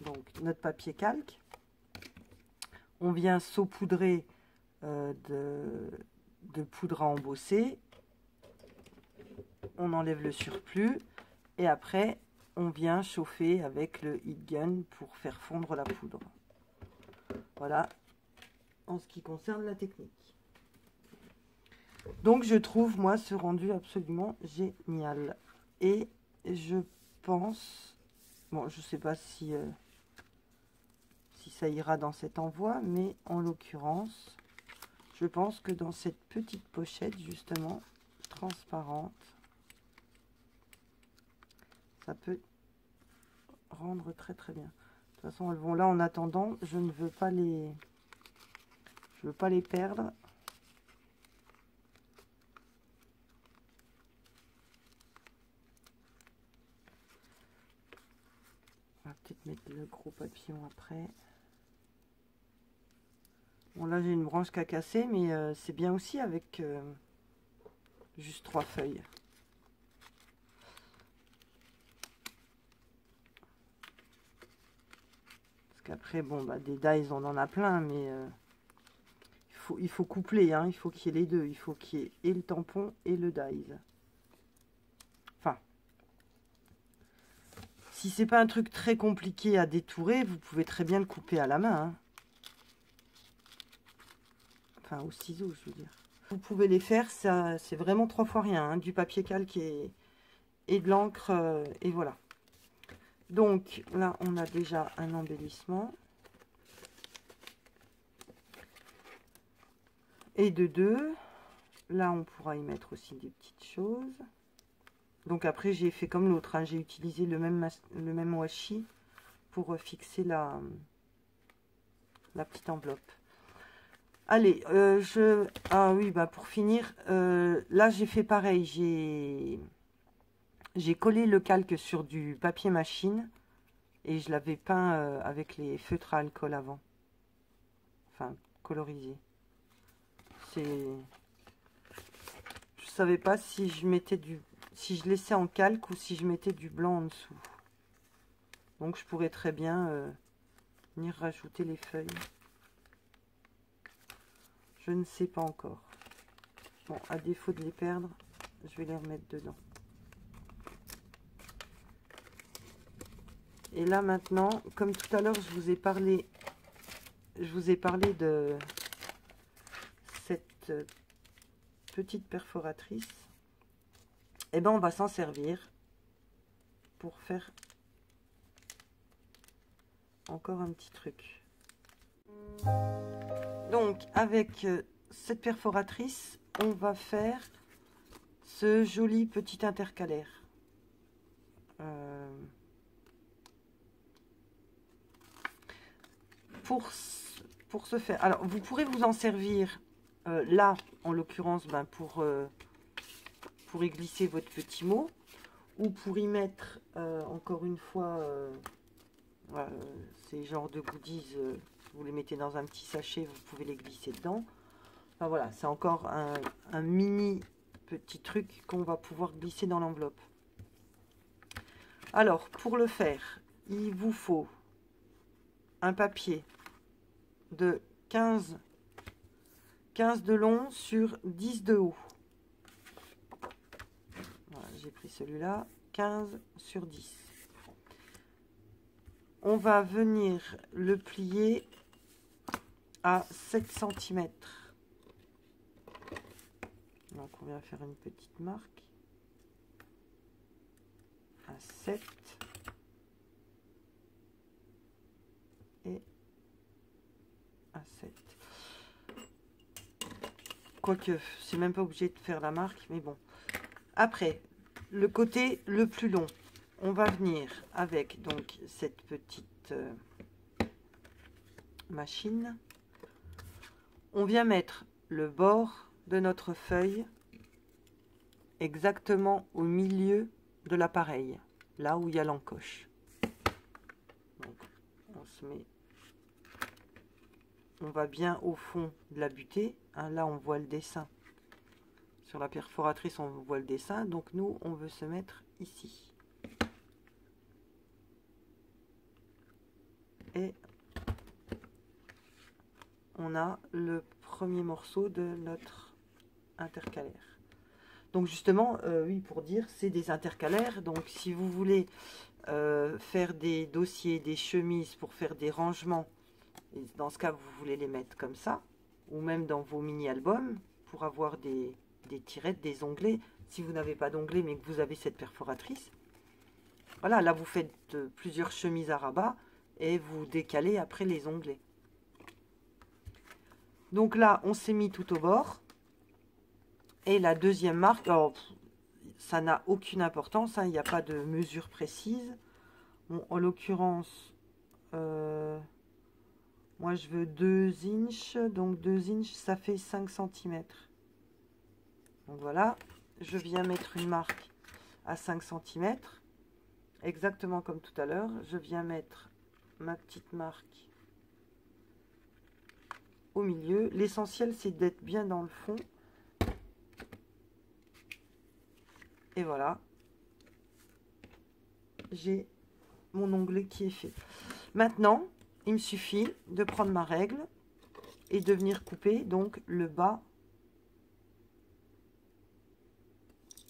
donc, notre papier calque, on vient saupoudrer de poudre à embosser, on enlève le surplus et après on vient chauffer avec le heat gun pour faire fondre la poudre. Voilà en ce qui concerne la technique. Donc je trouve moi ce rendu absolument génial et je pense, bon je sais pas si ça ira dans cet envoi, mais en l'occurrence je pense que dans cette petite pochette justement transparente, ça peut rendre très très bien. De toute façon elles vont là en attendant, je ne veux pas les perdre. On va peut-être mettre le gros papillon après. Bon là j'ai une branche qui a cassé, mais c'est bien aussi avec juste 3 feuilles. Parce qu'après bon bah des dies on en a plein, mais il faut coupler, hein, il faut qu'il y ait les deux, il faut qu'il y ait et le tampon et le dies. Enfin, si c'est pas un truc très compliqué à détourer, vous pouvez très bien le couper à la main. Hein. Enfin, au ciseau, je veux dire. Vous pouvez les faire, ça c'est vraiment 3 fois rien. Hein, du papier calque et de l'encre, et voilà. Donc là, on a déjà un embellissement. Et de 2. Là, on pourra y mettre aussi des petites choses. Donc après, j'ai fait comme l'autre. Hein, j'ai utilisé le même washi pour fixer la petite enveloppe. Allez, ah oui, bah pour finir, là j'ai fait pareil, j'ai collé le calque sur du papier machine et je l'avais peint avec les feutres à alcool avant. Enfin, colorisé. Je savais pas si je mettais si je laissais en calque ou si je mettais du blanc en dessous. Donc je pourrais très bien venir rajouter les feuilles. Je ne sais pas encore. Bon, à défaut de les perdre, je vais les remettre dedans. Et là maintenant, comme tout à l'heure, je vous ai parlé de cette petite perforatrice. Et ben on va s'en servir pour faire encore un petit truc. Donc avec cette perforatrice, on va faire ce joli petit intercalaire. Pour ce faire, alors vous pourrez vous en servir là, en l'occurrence, ben, pour y glisser votre petit mot, ou pour y mettre encore une fois ces genres de goodies, vous les mettez dans un petit sachet, vous pouvez les glisser dedans. Enfin voilà, c'est encore un mini petit truc qu'on va pouvoir glisser dans l'enveloppe. Alors pour le faire, il vous faut un papier de 15 de long sur 10 de haut. Voilà, j'ai pris celui-là, 15 sur 10. On va venir le plier à 7 cm. Donc on vient faire une petite marque à 7 et à 7. Quoique, c'est même pas obligé de faire la marque, mais bon. Après, le côté le plus long, on va venir avec donc cette petite machine. On vient mettre le bord de notre feuille exactement au milieu de l'appareil, là où il y a l'encoche. Donc, on se met, on va bien au fond de la butée, hein, là on voit le dessin. Sur la perforatrice, on voit le dessin, donc nous, on veut se mettre ici. Et on a le premier morceau de notre intercalaire. Donc justement, oui, pour dire, c'est des intercalaires. Donc si vous voulez faire des dossiers, des chemises pour faire des rangements, et dans ce cas, vous voulez les mettre comme ça, ou même dans vos mini-albums, pour avoir des tirettes, des onglets. Si vous n'avez pas d'onglets, mais que vous avez cette perforatrice, voilà, là vous faites plusieurs chemises à rabat et vous décalez après les onglets. Donc là, on s'est mis tout au bord. Et la deuxième marque, alors, ça n'a aucune importance, hein, il n'y a pas de mesure précise. Bon, en l'occurrence, moi je veux 2 inches, donc 2 inches, ça fait 5 cm. Donc voilà, je viens mettre une marque à 5 cm, exactement comme tout à l'heure. Je viens mettre ma petite marque au milieu. L'essentiel, c'est d'être bien dans le fond. Et voilà, j'ai mon onglet qui est fait. Maintenant, il me suffit de prendre ma règle et de venir couper donc le bas.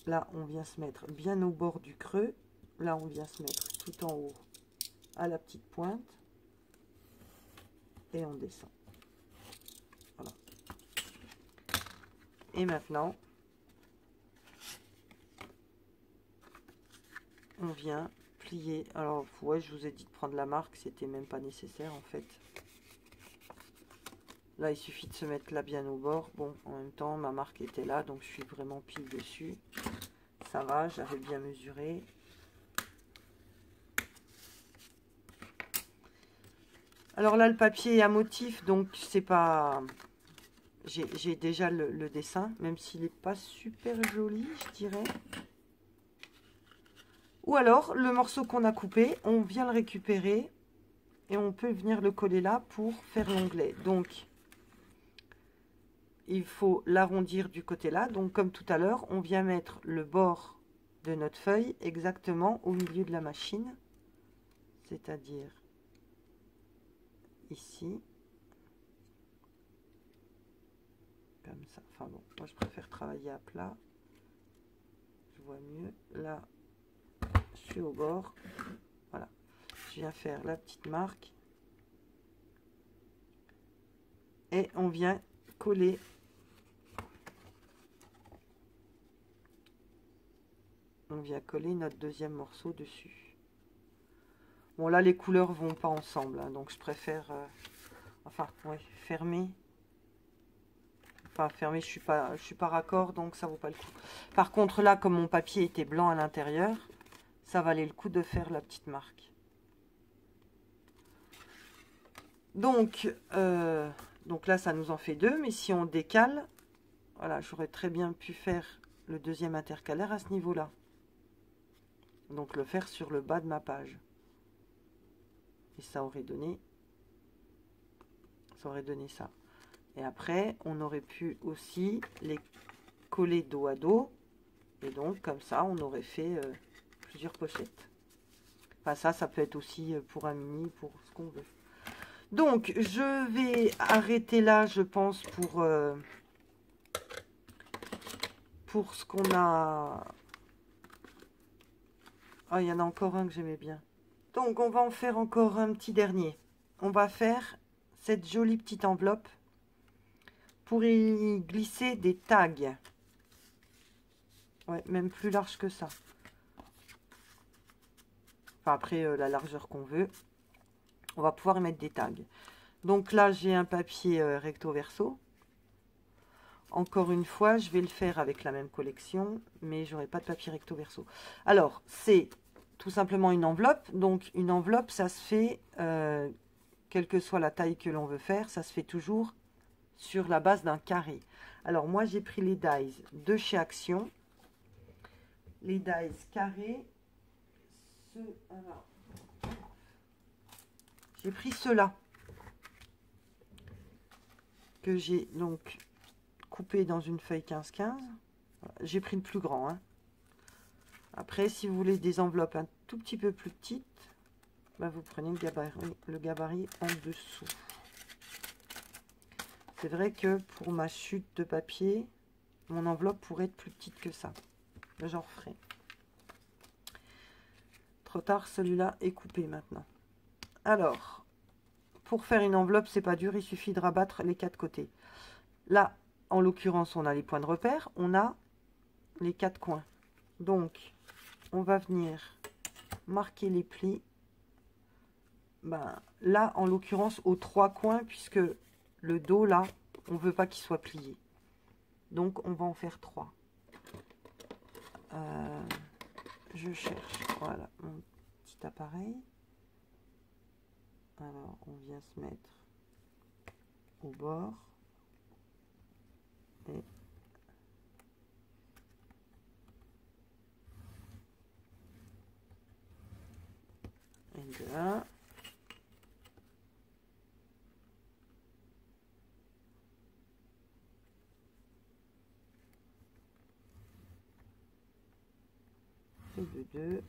Là, on vient se mettre bien au bord du creux. Là, on vient se mettre tout en haut à la petite pointe. Et on descend. Voilà. Et maintenant, on vient plier. Alors, ouais, je vous ai dit de prendre la marque, c'était même pas nécessaire en fait. Là, il suffit de se mettre là bien au bord. Bon, en même temps, ma marque était là, donc je suis vraiment pile dessus. Ça va, j'avais bien mesuré. Alors là, le papier est à motif, donc c'est pas... J'ai déjà le dessin, même s'il n'est pas super joli, je dirais. Ou alors, le morceau qu'on a coupé, on vient le récupérer et on peut venir le coller là pour faire l'onglet. Donc, il faut l'arrondir du côté là. Donc, comme tout à l'heure, on vient mettre le bord de notre feuille exactement au milieu de la machine. C'est-à-dire ici. Comme ça. Enfin bon, moi je préfère travailler à plat. Je vois mieux. Là, je suis au bord. Voilà. Je viens faire la petite marque. Et on vient coller. On vient coller notre deuxième morceau dessus. Bon, là, les couleurs vont pas ensemble. Hein, donc, je préfère... enfin, ouais, fermer. Enfin, fermer, je suis pas raccord, donc ça vaut pas le coup. Par contre, là, comme mon papier était blanc à l'intérieur, ça valait le coup de faire la petite marque. Donc là, ça nous en fait deux. Mais si on décale, voilà, j'aurais très bien pu faire le deuxième intercalaire à ce niveau-là. Donc, le faire sur le bas de ma page. Et ça aurait donné ça. Et après, on aurait pu aussi les coller dos à dos. Et donc, comme ça, on aurait fait plusieurs pochettes. Enfin, ça peut être aussi pour un mini, pour ce qu'on veut. Donc, je vais arrêter là, je pense, pour ce qu'on a... Ah, il y en a encore un que j'aimais bien. Donc, on va en faire encore un petit dernier. On va faire cette jolie petite enveloppe pour y glisser des tags. Ouais, même plus large que ça. Enfin, après, la largeur qu'on veut. On va pouvoir y mettre des tags. Donc là, j'ai un papier recto verso. Encore une fois, je vais le faire avec la même collection, mais j'aurai pas de papier recto verso. Alors, c'est tout simplement une enveloppe. Donc, une enveloppe, ça se fait, quelle que soit la taille que l'on veut faire, ça se fait toujours sur la base d'un carré. Alors, moi, j'ai pris les dies de chez Action. Les dies carrés. J'ai pris ceux-là. Que j'ai donc coupé dans une feuille 15-15. J'ai pris le plus grand. Hein. Après, si vous voulez des enveloppes un tout petit peu plus petites, bah, vous prenez le gabarit en dessous. C'est vrai que pour ma chute de papier, mon enveloppe pourrait être plus petite que ça. J'en referai. Trop tard, celui-là est coupé maintenant. Alors, pour faire une enveloppe, c'est pas dur, il suffit de rabattre les 4 côtés. Là, en l'occurrence, on a les points de repère, on a les 4 coins. Donc, on va venir marquer les plis. Ben, là, en l'occurrence, aux 3 coins, puisque le dos, là, on ne veut pas qu'il soit plié. Donc, on va en faire 3. Je cherche, voilà, mon petit appareil. Alors, on vient se mettre au bord. Et de là. Et de 2.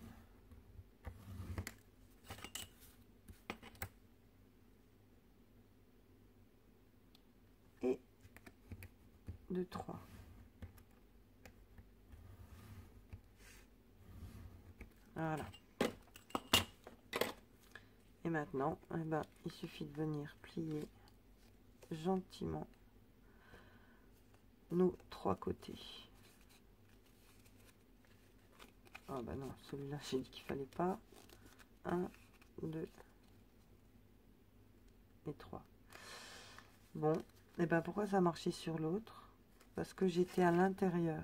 Et de 3. Voilà. Et maintenant, eh ben, il suffit de venir plier gentiment nos 3 côtés. Ah bah non, celui-là, j'ai dit qu'il fallait pas. 1, 2 et 3. Bon, et ben pourquoi ça marchait sur l'autre? Parce que j'étais à l'intérieur.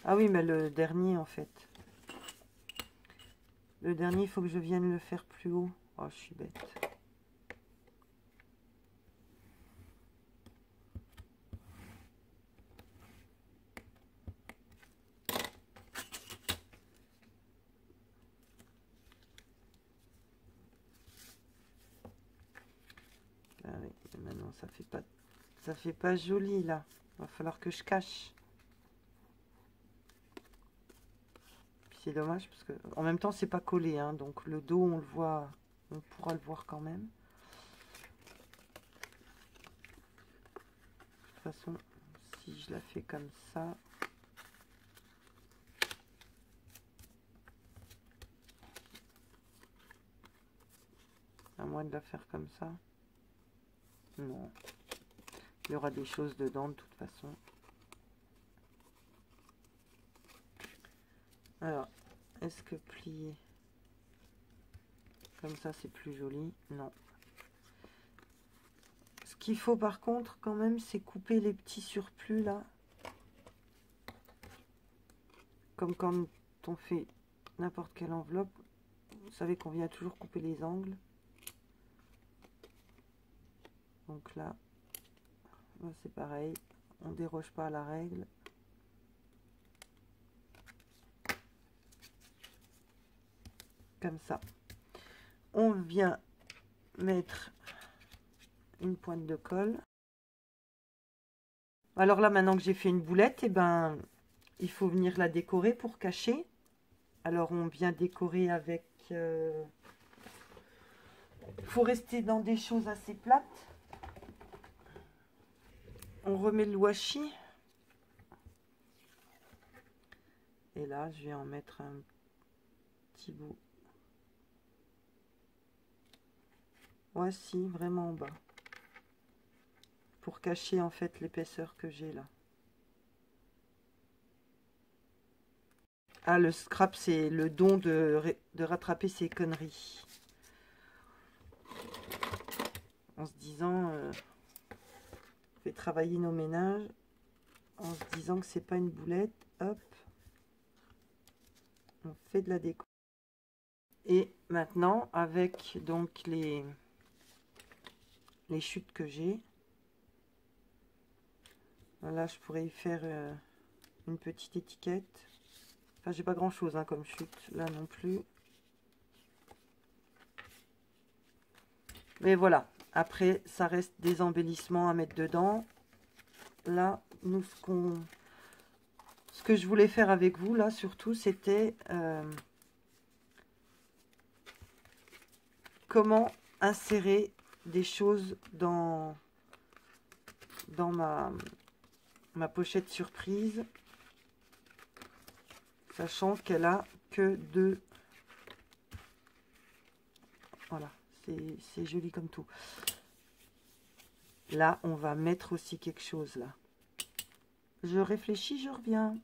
Ah oui, mais le dernier, en fait. Le dernier, il faut que je vienne le faire plus haut. Oh, je suis bête. Ah oui, mais maintenant, ça fait pas joli, là. Va falloir que je cache. C'est dommage parce que en même temps c'est pas collé, hein, donc le dos on le voit, on pourra le voir quand même. De toute façon, si je la fais comme ça, à moins de la faire comme ça, non, il y aura des choses dedans de toute façon. Alors, est-ce que plier comme ça c'est plus joli? Non. Ce qu'il faut par contre quand même, c'est couper les petits surplus là. Comme quand on fait n'importe quelle enveloppe, vous savez qu'on vient toujours couper les angles. Donc là, c'est pareil, on déroge pas à la règle. Comme ça. On vient mettre une pointe de colle. Alors là, maintenant que j'ai fait une boulette, et ben, il faut venir la décorer pour cacher. Alors on vient décorer avec... Il faut rester dans des choses assez plates. On remet le washi. Et là, je vais en mettre un petit bout. Voici, vraiment en bas. Pour cacher en fait l'épaisseur que j'ai là. Ah, le scrap, c'est le don de rattraper ces conneries. en se disant, on fait travailler nos ménages, en se disant que c'est pas une boulette. Hop, on fait de la déco. Et maintenant, avec donc les chutes que j'ai, voilà, je pourrais y faire une petite étiquette. Enfin, j'ai pas grand chose hein, comme chute là non plus. Mais voilà, après ça reste des embellissements à mettre dedans. Là, nous ce que je voulais faire avec vous là surtout, c'était comment insérer des choses dans ma pochette surprise, sachant qu'elle a que deux. Voilà, c'est joli comme tout. Là, on va mettre aussi quelque chose là. Je réfléchis, je reviens.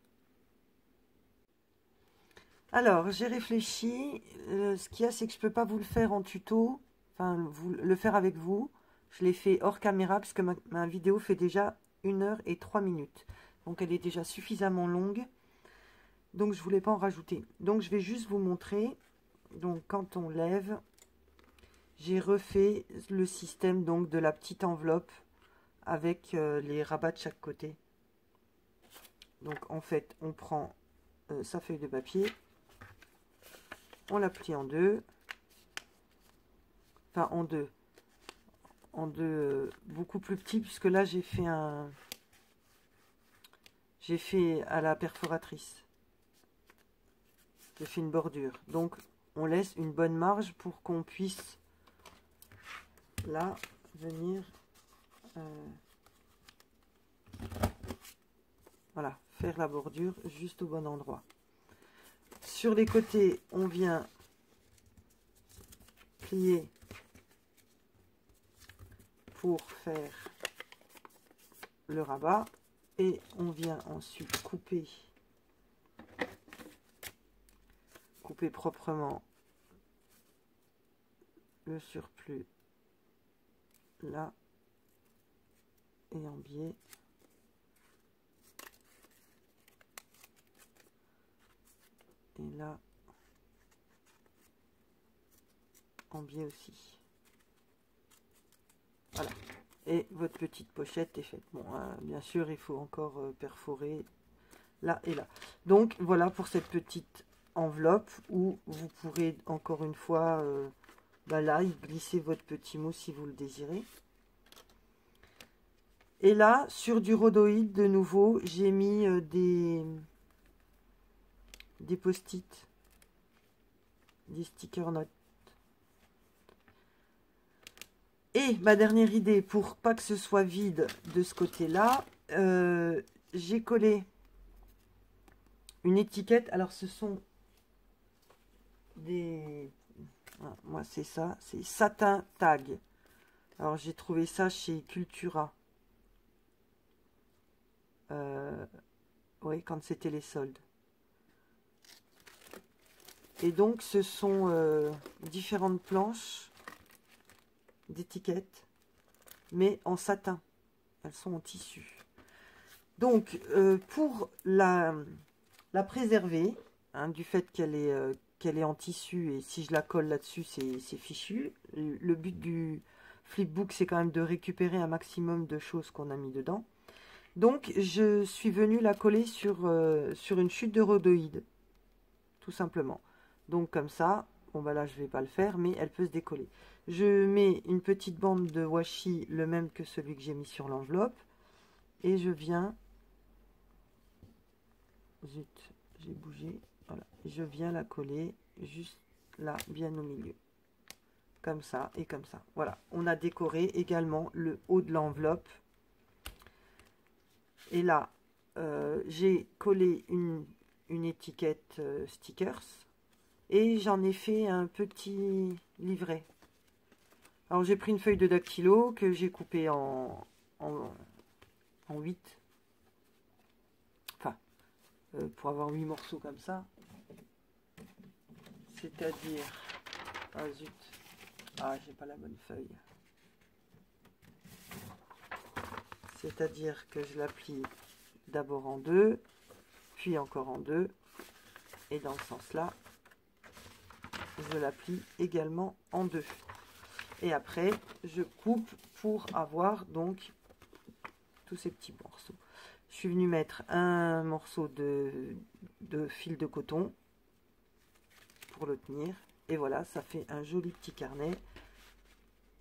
Alors, j'ai réfléchi. Ce qu'il y a, c'est que je ne peux pas vous le faire en tuto. Enfin, le faire avec vous. Je l'ai fait hors caméra puisque ma vidéo fait déjà 1 heure et 3 minutes. Donc, elle est déjà suffisamment longue. Donc, je ne voulais pas en rajouter. Donc, je vais juste vous montrer. Donc, quand on lève, j'ai refait le système donc de la petite enveloppe avec les rabats de chaque côté. Donc, en fait, on prend sa feuille de papier. On la plie en deux. Enfin, en deux beaucoup plus petits, puisque là, j'ai fait à la perforatrice. J'ai fait une bordure. Donc, on laisse une bonne marge pour qu'on puisse, là, venir... voilà, faire la bordure juste au bon endroit. Sur les côtés, on vient plier pour faire le rabat et on vient ensuite couper proprement le surplus là et en biais. Et là, en biais aussi. Voilà. Et votre petite pochette est faite. Bon, hein, bien sûr, il faut encore perforer là et là. Donc, voilà pour cette petite enveloppe où vous pourrez encore une fois, là, y glisser votre petit mot si vous le désirez. Et là, sur du rhodoïde, de nouveau, j'ai mis des post-it, des sticker notes. Et ma dernière idée, pour pas que ce soit vide de ce côté-là, j'ai collé une étiquette. Alors, ce sont des... moi, c'est ça, c'est satin tag. Alors, j'ai trouvé ça chez Cultura. Oui, quand c'était les soldes. Et donc, ce sont différentes planches d'étiquettes, mais en satin. Elles sont en tissu. Donc, pour la préserver, hein, du fait qu'elle est en tissu, et si je la colle là-dessus, c'est fichu. Le but du flipbook, c'est quand même de récupérer un maximum de choses qu'on a mis dedans. Donc, je suis venue la coller sur une chute de rhodoïde, tout simplement. Donc, comme ça, bon, bah là, je vais pas le faire, mais elle peut se décoller. Je mets une petite bande de washi, le même que celui que j'ai mis sur l'enveloppe, et je viens... Zut, j'ai bougé. Voilà, je viens la coller juste là, bien au milieu. Comme ça et comme ça. Voilà, on a décoré également le haut de l'enveloppe. Et là, j'ai collé une étiquette stickers. Et j'en ai fait un petit livret. Alors, j'ai pris une feuille de dactylo que j'ai coupée en 8. Enfin, pour avoir 8 morceaux comme ça. C'est-à-dire... Ah, zut. Ah, j'ai pas la bonne feuille. C'est-à-dire que je la plie d'abord en deux, puis encore en deux, et dans ce sens-là, je la plie également en deux. Et après, je coupe pour avoir donc tous ces petits morceaux. Je suis venue mettre un morceau de fil de coton pour le tenir. Et voilà, ça fait un joli petit carnet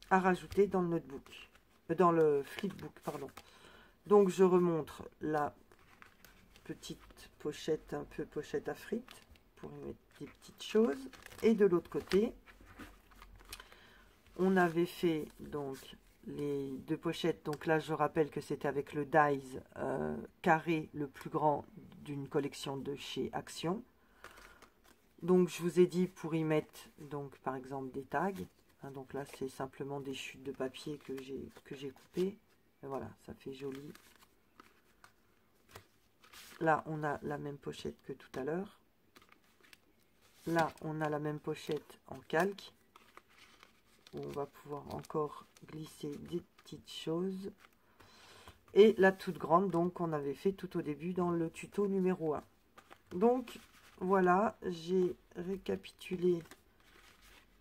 à rajouter dans le notebook, dans le flipbook, pardon. Donc je remontre la petite pochette, un peu pochette à frites, pour y mettre des petites choses. Et de l'autre côté, on avait fait donc les deux pochettes. Donc là, je rappelle que c'était avec le dies carré le plus grand d'une collection de chez Action. Donc je vous ai dit pour y mettre donc par exemple des tags. Hein, donc là, c'est simplement des chutes de papier que j'ai coupées. Et voilà, ça fait joli. Là, on a la même pochette que tout à l'heure. Là, on a la même pochette en calque, où on va pouvoir encore glisser des petites choses. Et la toute grande, donc, qu'on avait fait tout au début dans le tuto numéro 1. Donc, voilà, j'ai récapitulé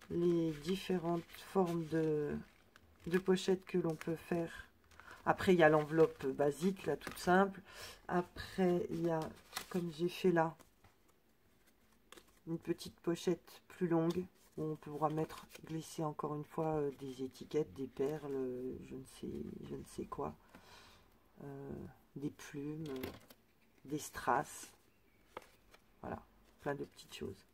les différentes formes de pochettes que l'on peut faire. Après, il y a l'enveloppe basique, là, toute simple. Après, il y a, comme j'ai fait là, une petite pochette plus longue où on pourra mettre, glisser encore une fois des étiquettes, des perles, je ne sais quoi, des plumes, des strass, voilà, plein de petites choses.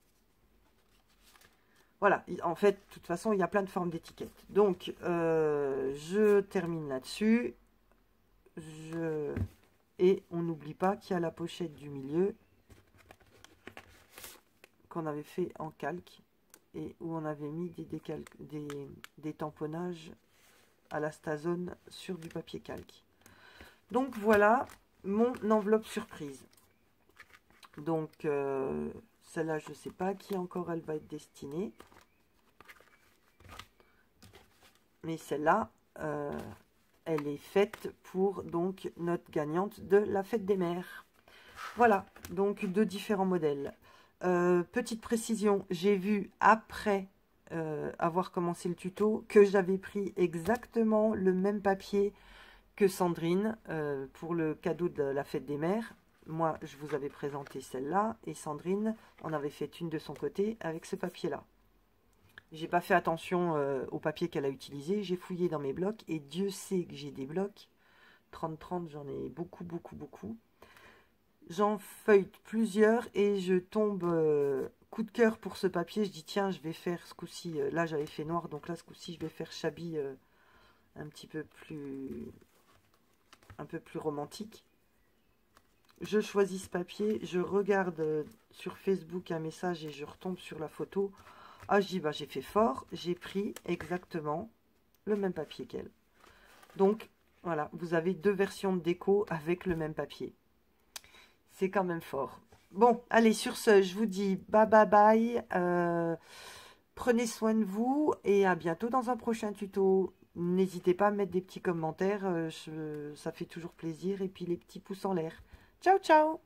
Voilà, en fait, de toute façon, il y a plein de formes d'étiquettes. Donc, je termine là-dessus. Et on n'oublie pas qu'il y a la pochette du milieu qu'on avait fait en calque et où on avait mis des tamponnages à la Stazone sur du papier calque. Donc voilà mon enveloppe surprise. Donc celle-là, je ne sais pas à qui encore elle va être destinée, mais celle-là elle est faite pour donc notre gagnante de la fête des mères. Voilà, donc deux différents modèles. Petite précision, j'ai vu après avoir commencé le tuto que j'avais pris exactement le même papier que Sandrine pour le cadeau de la fête des mères. Moi, je vous avais présenté celle-là et Sandrine en avait fait une de son côté avec ce papier-là. J'ai pas fait attention au papier qu'elle a utilisé. J'ai fouillé dans mes blocs et Dieu sait que j'ai des blocs. 30-30, j'en ai beaucoup, beaucoup, beaucoup. J'en feuillete plusieurs et je tombe coup de cœur pour ce papier. Je dis tiens, je vais faire ce coup-ci. Là, j'avais fait noir, donc là, ce coup-ci, je vais faire shabby un peu plus romantique. Je choisis ce papier, je regarde sur Facebook un message et je retombe sur la photo. Ah, je dis bah j'ai fait fort, j'ai pris exactement le même papier qu'elle. Donc voilà, vous avez deux versions de déco avec le même papier. C'est quand même fort. Bon, allez, sur ce, je vous dis bye bye bye. Prenez soin de vous et à bientôt dans un prochain tuto. N'hésitez pas à mettre des petits commentaires, ça fait toujours plaisir. Et puis les petits pouces en l'air. Ciao, ciao!